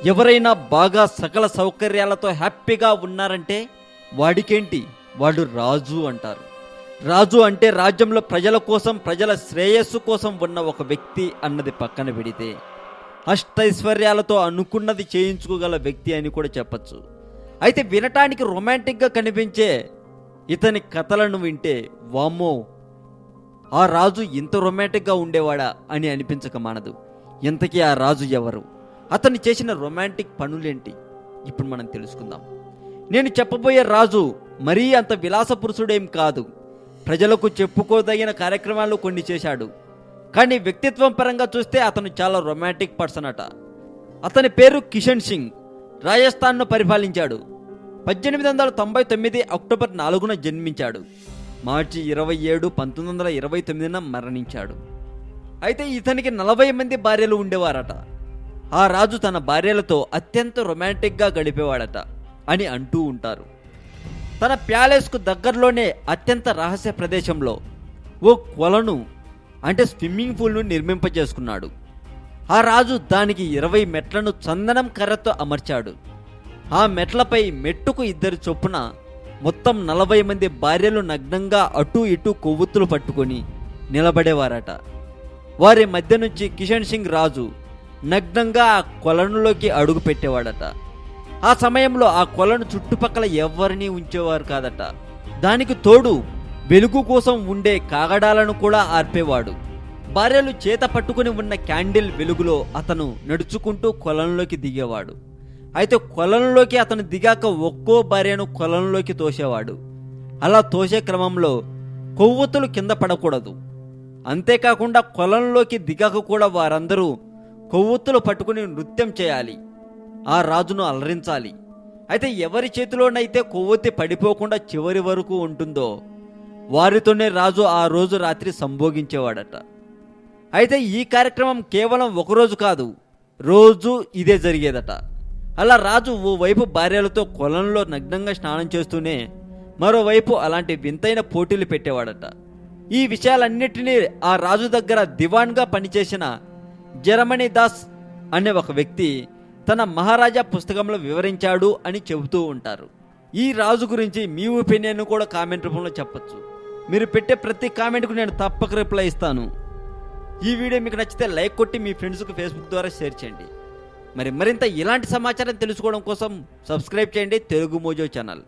ఎవరైనా బాగా సకల సౌకర్యాలతో హ్యాపీగా ఉన్నారంటే వాడికేంటి, వాడు రాజు అంటారు. రాజు అంటే రాజ్యంలో ప్రజల కోసం, ప్రజల శ్రేయస్సు కోసం ఉన్న ఒక వ్యక్తి అన్నది పక్కన పెడితే అష్టైశ్వర్యాలతో అనుకున్నది చేయించుకోగల వ్యక్తి అని కూడా చెప్పచ్చు. అయితే వినటానికి రొమాంటిక్గా కనిపించే ఇతని కథలను వింటే వామ్మో, ఆ రాజు ఇంత రొమాంటిక్గా ఉండేవాడా అని అనిపించక మానదు. ఇంతకీ ఆ రాజు ఎవరు, అతను చేసిన రొమాంటిక్ పనులేంటి, ఇప్పుడు మనం తెలుసుకుందాం. నేను చెప్పబోయే రాజు మరీ అంత విలాసపురుషుడేం కాదు. ప్రజలకు చెప్పుకోదగిన కార్యక్రమాలు కొన్ని చేశాడు. కానీ వ్యక్తిత్వం పరంగా చూస్తే అతను చాలా రొమాంటిక్ పర్సన్ అట. అతని పేరు కిషన్ సింగ్. రాజస్థాన్ను పరిపాలించాడు. 1899 అక్టోబర్ 4న జన్మించాడు. మార్చి 27, 1929న మరణించాడు. అయితే ఇతనికి 40 మంది భార్యలు ఉండేవారట. ఆ రాజు తన భార్యలతో అత్యంత రొమాంటిక్గా గడిపేవాడట అని అంటూ ఉంటారు. తన ప్యాలెస్కు దగ్గరలోనే అత్యంత రహస్య ప్రదేశంలో ఓ కొలను అంటే స్విమ్మింగ్ పూల్ను నిర్మింపజేసుకున్నాడు. ఆ రాజు దానికి 20 మెట్లను చందనం కర్రతో అమర్చాడు. ఆ మెట్లపై మెట్టుకు 2 చొప్పున మొత్తం 40 మంది భార్యలు నగ్నంగా అటూ ఇటూ కొవ్వొత్తులు పట్టుకొని నిలబడేవారట. వారి మధ్య నుంచి కిషన్ సింగ్ రాజు నగ్నంగా ఆ కొలనులోకి అడుగు పెట్టేవాడట. ఆ సమయంలో ఆ కొలను చుట్టుపక్కల ఎవరిని ఉంచేవారు కాదట. దానికి తోడు వెలుగు కోసం ఉండే కాగడాలను కూడా ఆర్పేవాడు. భార్యలు చేత పట్టుకుని ఉన్న క్యాండిల్ వెలుగులో అతను నడుచుకుంటూ కొలంలోకి దిగేవాడు. అయితే కొలంలోకి అతను దిగాక ఒక్కో భార్యను కొలంలోకి తోసేవాడు. అలా తోసే క్రమంలో కొవ్వొత్తులు కింద పడకూడదు. అంతేకాకుండా కొలంలోకి దిగాక కూడా వారందరూ కొవ్వొత్తులు పట్టుకుని నృత్యం చేయాలి, ఆ రాజును అలరించాలి. అయితే ఎవరి చేతిలోనైతే కొవ్వొత్తి పడిపోకుండా చివరి వరకు ఉంటుందో వారితోనే రాజు ఆ రోజు రాత్రి సంభోగించేవాడట. అయితే ఈ కార్యక్రమం కేవలం ఒకరోజు కాదు, రోజు ఇదే జరిగేదట. అలా రాజు ఓవైపు భార్యలతో కొలంలో నగ్నంగా స్నానం చేస్తూనే మరోవైపు అలాంటి వింతైన పోటీలు పెట్టేవాడట. ఈ విషయాలన్నిటినీ ఆ రాజు దగ్గర దివాన్గా పనిచేసిన జరమణి దాస్ అనే ఒక వ్యక్తి తన మహారాజా పుస్తకంలో వివరించాడు అని చెబుతూ ఉంటారు. ఈ రాజు గురించి మీ ఒపీనియన్ కూడా కామెంట్ రూపంలో చెప్పచ్చు. మీరు పెట్టే ప్రతి కామెంట్కు నేను తప్పక రిప్లై ఇస్తాను. ఈ వీడియో మీకు నచ్చితే లైక్ కొట్టి మీ ఫ్రెండ్స్కు ఫేస్బుక్ ద్వారా షేర్ చేయండి. మరింత ఇలాంటి సమాచారం తెలుసుకోవడం కోసం సబ్స్క్రైబ్ చేయండి తెలుగు మోజో ఛానల్.